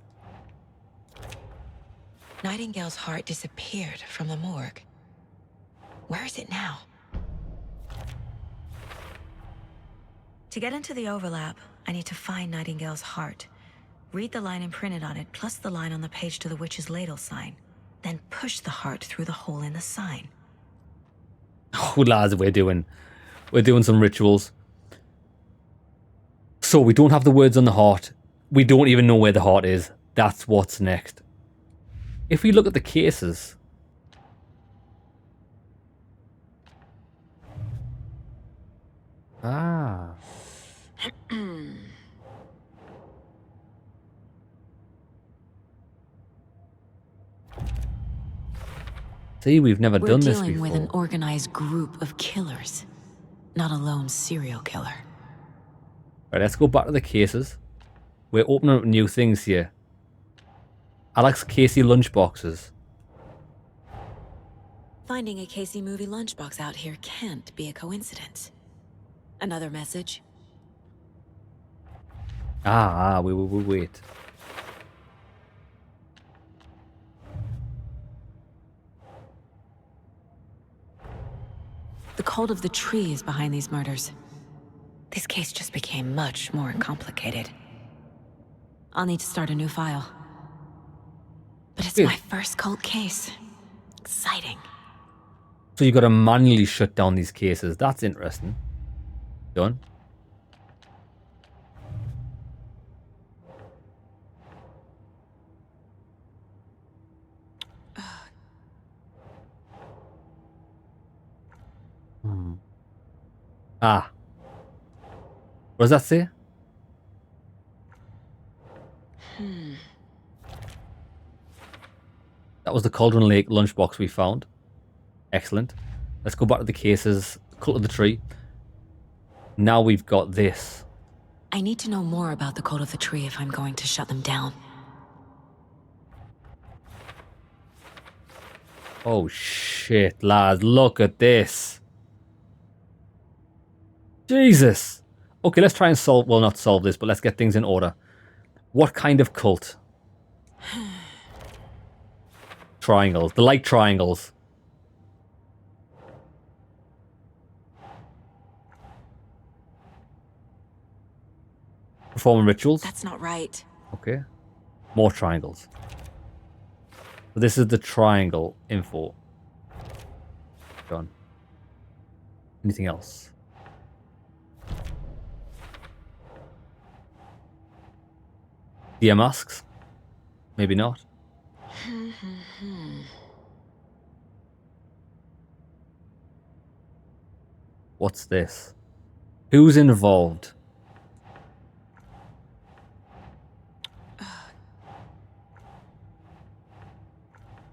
Nightingale's heart disappeared from the morgue. Where is it now? To get into the overlap, I need to find Nightingale's heart. Read the line imprinted on it, plus the line on the page to the witch's ladle sign. Then push the heart through the hole in the sign. Oh, lads, we're doing some rituals. So we don't have the words on the heart. We don't even know where the heart is. That's what's next. If we look at the cases... Ah. See, we've never done this before. We're dealing with an organized group of killers, not a lone serial killer. Right, let's go back to the cases. We're opening up new things here. Alex Casey lunchboxes. Finding a Casey movie lunchbox out here can't be a coincidence. Another message? Wait. The cult of the tree is behind these murders. This case just became much more complicated. I'll need to start a new file. But it's my first cult case. Exciting. So you got to manually shut down these cases. That's interesting. Done. Ah. What does that say? That was the Cauldron Lake lunchbox we found. Excellent. Let's go back to the cases. Cult of the tree. Now we've got this. I need to know more about the cult of the tree if I'm going to shut them down. Oh shit, lads. Look at this. Jesus. Okay, let's try and solve... Well, not solve this, but let's get things in order. What kind of cult? Triangles. The light triangles. Performing rituals. That's not right. Okay. More triangles. So this is the triangle info. Done. Anything else? Deer masks? Maybe not. What's this? Who's involved?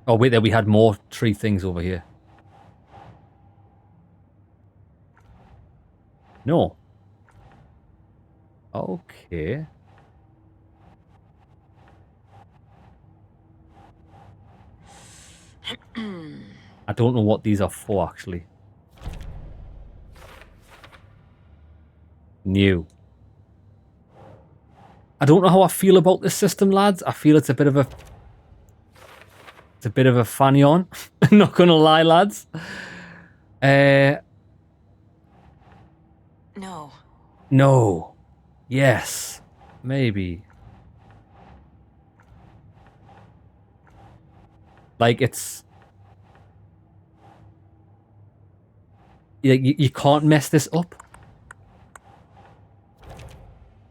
Oh, wait there, we had more tree things over here. No. Okay. I don't know what these are for, actually. New. I don't know how I feel about this system, lads. I feel it's a bit of a... It's a bit of a fanny on. I'm not gonna lie, lads. No. No. Yes. Maybe. Like, it's... You can't mess this up.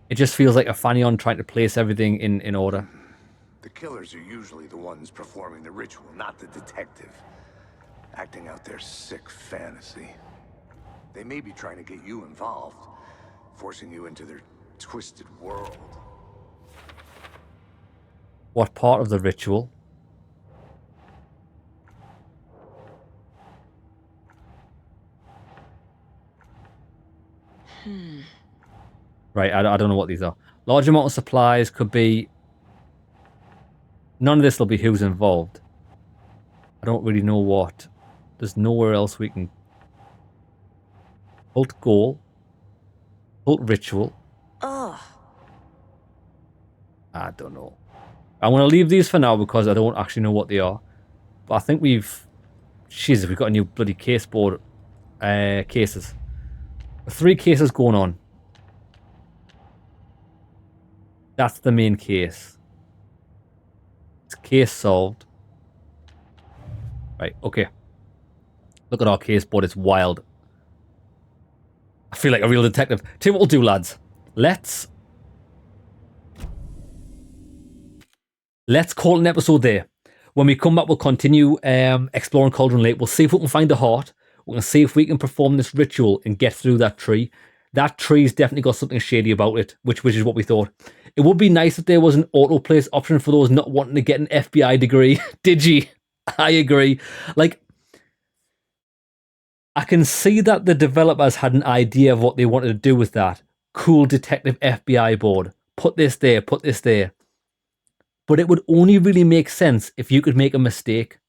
It just feels like a fanny on trying to place everything in order. The killers are usually the ones performing the ritual, not the detective. Acting out their sick fantasy. They may be trying to get you involved, forcing you into their twisted world. What part of the ritual? Right, I don't know what these are. Large amount of supplies could be... None of this will be who's involved. I don't really know what. There's nowhere else we can... Cult goal. Cult ritual. Ugh. I don't know. I'm going to leave these for now because I don't actually know what they are. But I think we've... Jesus, we've got a new bloody case board. Cases. 3 cases going on. That's the main case. It's case solved. Right, okay. Look at our case board, it's wild. I feel like a real detective. Tell you what we'll do, lads. Let's call it an episode there. When we come back, we'll continue exploring Cauldron Lake. We'll see if we can find a heart. We're going to see if we can perform this ritual and get through that tree. That tree's definitely got something shady about it, which is what we thought. It would be nice if there was an autoplace option for those not wanting to get an FBI degree. Digi, I agree. Like, I can see that the developers had an idea of what they wanted to do with that. Cool detective FBI board. Put this there, put this there. But it would only really make sense if you could make a mistake.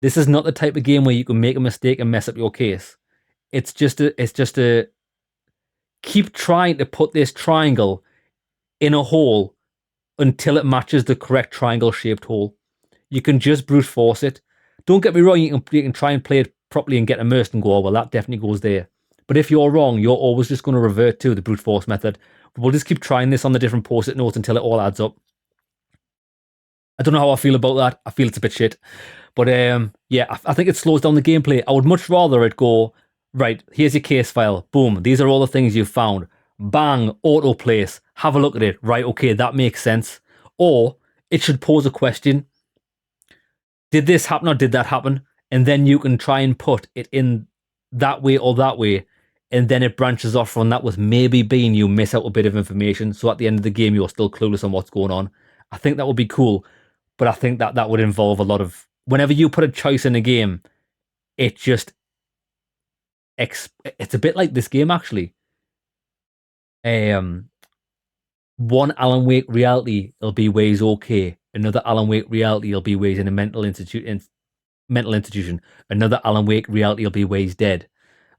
This is not the type of game where you can make a mistake and mess up your case. It's just a keep trying to put this triangle in a hole until it matches the correct triangle-shaped hole. You can just brute force it. Don't get me wrong, you can try and play it properly and get immersed and go, oh, well, that definitely goes there. But if you're wrong, you're always just going to revert to the brute force method. We'll just keep trying this on the different post-it notes until it all adds up. I don't know how I feel about that. I feel it's a bit shit. But yeah, I think it slows down the gameplay. I would much rather it go, right, here's your case file. Boom, these are all the things you've found. Bang, autoplace. Have a look at it. Right, okay, that makes sense. Or it should pose a question. Did this happen or did that happen? And then you can try and put it in that way or that way. And then it branches off from that with maybe being you miss out a bit of information. So at the end of the game, you're still clueless on what's going on. I think that would be cool. But I think that would involve a lot of... Whenever you put a choice in a game, it just... It's a bit like this game, actually. One Alan Wake reality, it'll be where he's okay. Another Alan Wake reality, will be where he's in a mental institution. Another Alan Wake reality, will be where he's dead.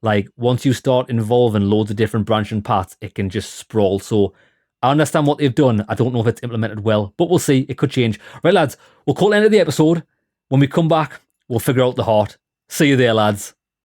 Like, once you start involving loads of different branching paths, it can just sprawl. So... I understand what they've done. I don't know if it's implemented well, but we'll see. It could change. Right, lads, we'll call it the end of the episode. When we come back, we'll figure out the heart. See you there, lads.